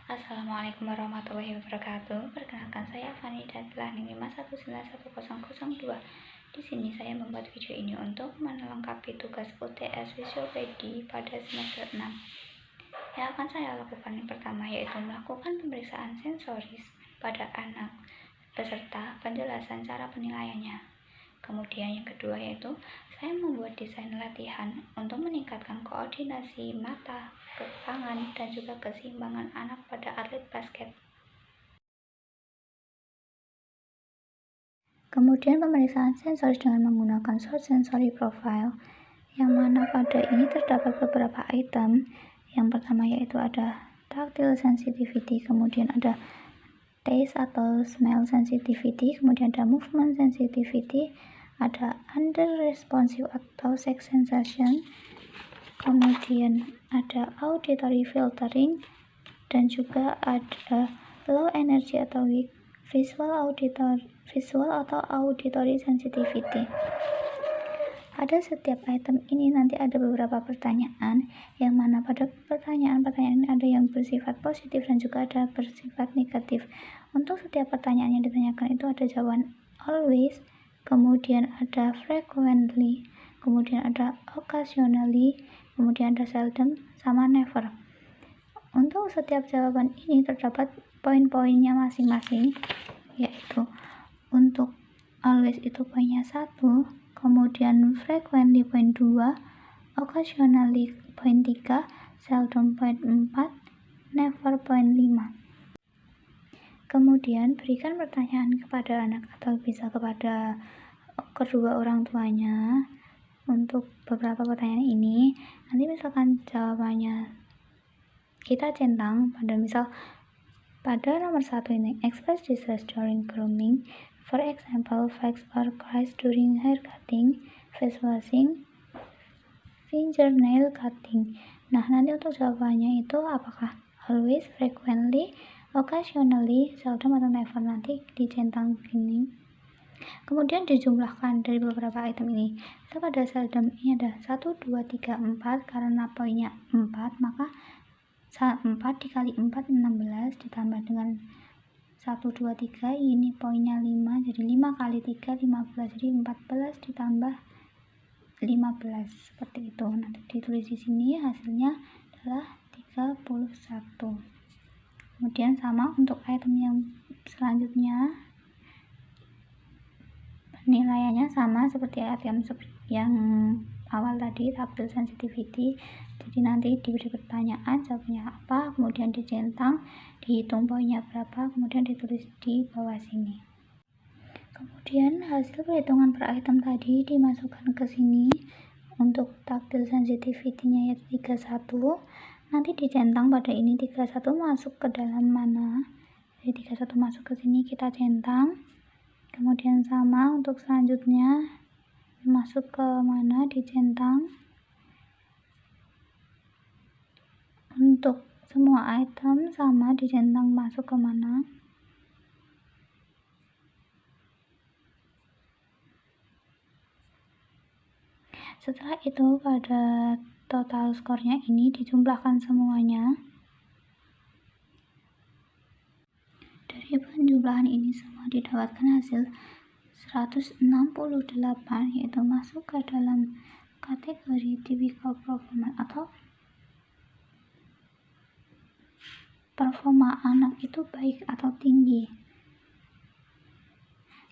Assalamualaikum warahmatullahi wabarakatuh. Perkenalkan saya Fani dan telah NIM 5191002. Di sini saya membuat video ini untuk melengkapi tugas UTS Fisiopedi pada semester 6. Yang akan saya lakukan yang pertama yaitu melakukan pemeriksaan sensoris pada anak beserta penjelasan cara penilaiannya. Kemudian yang kedua yaitu saya membuat desain latihan untuk meningkatkan koordinasi mata, tangan, dan juga keseimbangan anak pada atlet basket. Kemudian pemeriksaan sensoris dengan menggunakan short sensory profile, yang mana pada ini terdapat beberapa item. Yang pertama yaitu ada tactile sensitivity, kemudian ada taste atau smell sensitivity, kemudian ada movement sensitivity, ada under responsive atau sex sensation, kemudian ada auditory filtering, dan juga ada low energy atau weak visual atau auditory sensitivity. Pada setiap item ini nanti ada beberapa pertanyaan, yang mana pada pertanyaan-pertanyaan ini ada yang bersifat positif dan juga ada bersifat negatif. Untuk setiap pertanyaan yang ditanyakan itu ada jawaban always, kemudian ada frequently, kemudian ada occasionally, kemudian ada seldom, sama never. Untuk setiap jawaban ini terdapat poin-poinnya masing-masing, yaitu untuk always itu poinnya 1, kemudian frequently poin 2, occasionally poin 3, seldom poin 4, never poin 5. Kemudian berikan pertanyaan kepada anak atau bisa kepada kedua orang tuanya. Untuk beberapa pertanyaan ini nanti misalkan jawabannya kita centang pada nomor 1 ini, express distress during grooming, for example, flex or cries during hair cutting, face washing, fingernail cutting. Nah, nanti untuk jawabannya itu apakah always, frequently, occasionally, seldom, atau never, nanti dicentang gini. Kemudian dijumlahkan dari beberapa item ini. Pada seldom ini ada 1, 2, 3, 4, karena poinnya 4, maka 4 dikali 4 16 ditambah dengan 1, 2, 3, ini poinnya 5, jadi 5 kali 3 15, jadi 14 ditambah 15, seperti itu. Nanti ditulis di sini hasilnya adalah 31. Kemudian sama untuk item yang selanjutnya, penilaiannya sama seperti item yang awal tadi, tactile sensitivity. Jadi nanti diberi pertanyaan, jawabnya apa, kemudian dicentang, dihitung poinnya berapa, kemudian ditulis di bawah sini. Kemudian hasil perhitungan per item tadi dimasukkan ke sini. Untuk tactile sensitivity-nya yaitu 31, nanti dicentang pada ini 31 masuk ke dalam mana. Jadi 31 masuk ke sini, kita centang. Kemudian sama untuk selanjutnya, masuk ke mana, dicentang. Untuk semua item sama, dicentang masuk ke mana. Setelah itu pada total skornya ini dijumlahkan semuanya. Dari penjumlahan ini semua didapatkan hasil 168, yaitu masuk ke dalam kategori typical performance atau performa anak itu baik atau tinggi.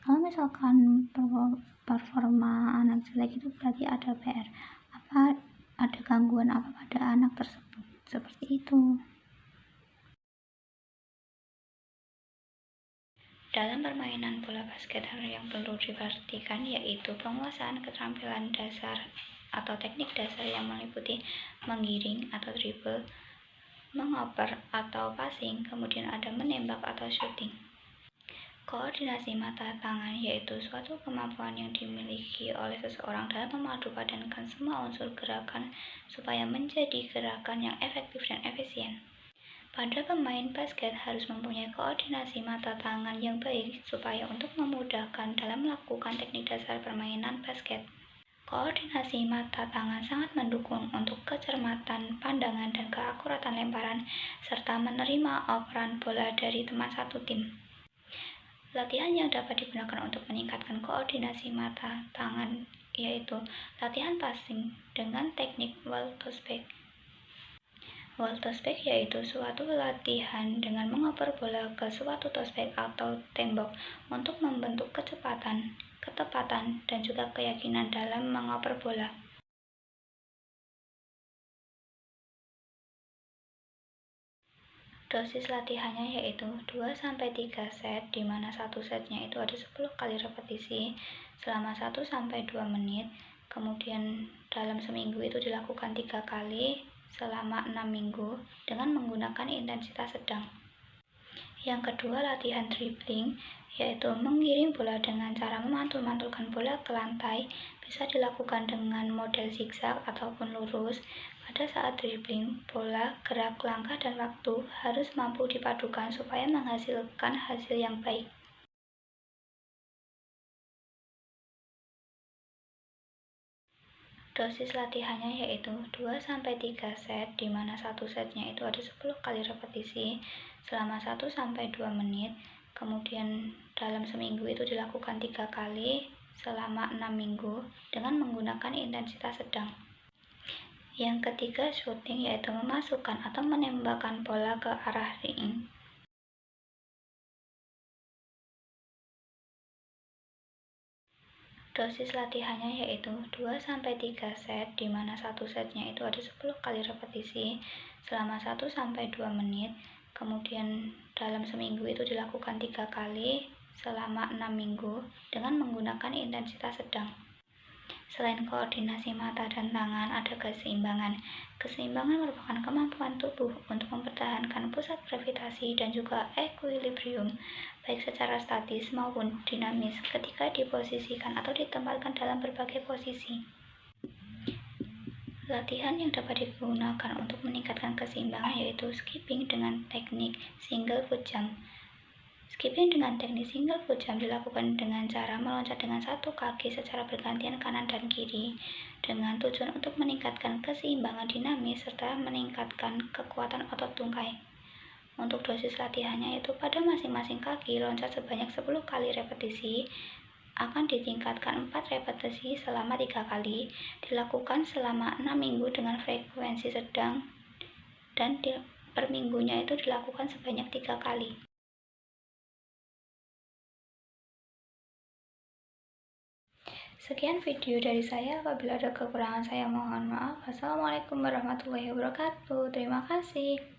Kalau misalkan performa anak jelek itu berarti ada PR, ada gangguan apa pada anak tersebut, seperti itu. Dalam permainan bola basket, hal yang perlu diperhatikan yaitu penguasaan keterampilan dasar atau teknik dasar yang meliputi menggiring atau dribble, mengoper atau passing, kemudian ada menembak atau shooting. Koordinasi mata tangan yaitu suatu kemampuan yang dimiliki oleh seseorang dalam memadupadankan semua unsur gerakan supaya menjadi gerakan yang efektif dan efisien. Pada pemain basket harus mempunyai koordinasi mata tangan yang baik supaya untuk memudahkan dalam melakukan teknik dasar permainan basket. Koordinasi mata tangan sangat mendukung untuk kecermatan pandangan dan keakuratan lemparan, serta menerima operan bola dari teman satu tim. Latihan yang dapat digunakan untuk meningkatkan koordinasi mata tangan yaitu latihan passing dengan teknik wall toss back. Wall toss back yaitu suatu latihan dengan mengoper bola ke suatu toss back atau tembok untuk membentuk kecepatan, ketepatan, dan juga keyakinan dalam mengoper bola. Dosis latihannya yaitu 2-3 set, di mana satu setnya itu ada 10 kali repetisi selama 1-2 menit. Kemudian dalam seminggu itu dilakukan 3 kali selama 6 minggu dengan menggunakan intensitas sedang. Yang kedua, latihan dribbling, yaitu mengirim bola dengan cara memantul-mantulkan bola ke lantai, bisa dilakukan dengan model zigzag ataupun lurus. Pada saat dribbling, bola, gerak, langkah, dan waktu harus mampu dipadukan supaya menghasilkan hasil yang baik. Dosis latihannya yaitu 2-3 set, di mana satu setnya itu ada 10 kali repetisi selama 1-2 menit. Kemudian dalam seminggu itu dilakukan 3 kali selama 6 minggu dengan menggunakan intensitas sedang. Yang ketiga, shooting, yaitu memasukkan atau menembakkan bola ke arah ring. Dosis latihannya yaitu 2-3 set, di mana satu setnya itu ada 10 kali repetisi selama 1-2 menit. Kemudian dalam seminggu itu dilakukan 3 kali selama 6 minggu dengan menggunakan intensitas sedang. Selain koordinasi mata dan tangan, ada keseimbangan. Keseimbangan merupakan kemampuan tubuh untuk mempertahankan pusat gravitasi dan juga equilibrium, baik secara statis maupun dinamis ketika diposisikan atau ditempatkan dalam berbagai posisi. Latihan yang dapat digunakan untuk meningkatkan keseimbangan yaitu skipping dengan teknik single foot jump. Skipping dengan teknik single foot jump dilakukan dengan cara meloncat dengan satu kaki secara bergantian kanan dan kiri dengan tujuan untuk meningkatkan keseimbangan dinamis serta meningkatkan kekuatan otot tungkai. Untuk dosis latihannya yaitu pada masing-masing kaki loncat sebanyak 10 kali repetisi akan ditingkatkan 4 repetisi selama 3 kali, dilakukan selama 6 minggu dengan frekuensi sedang dan per minggunya itu dilakukan sebanyak 3 kali. Sekian video dari saya, apabila ada kekurangan saya mohon maaf. Wassalamualaikum warahmatullahi wabarakatuh. Terima kasih.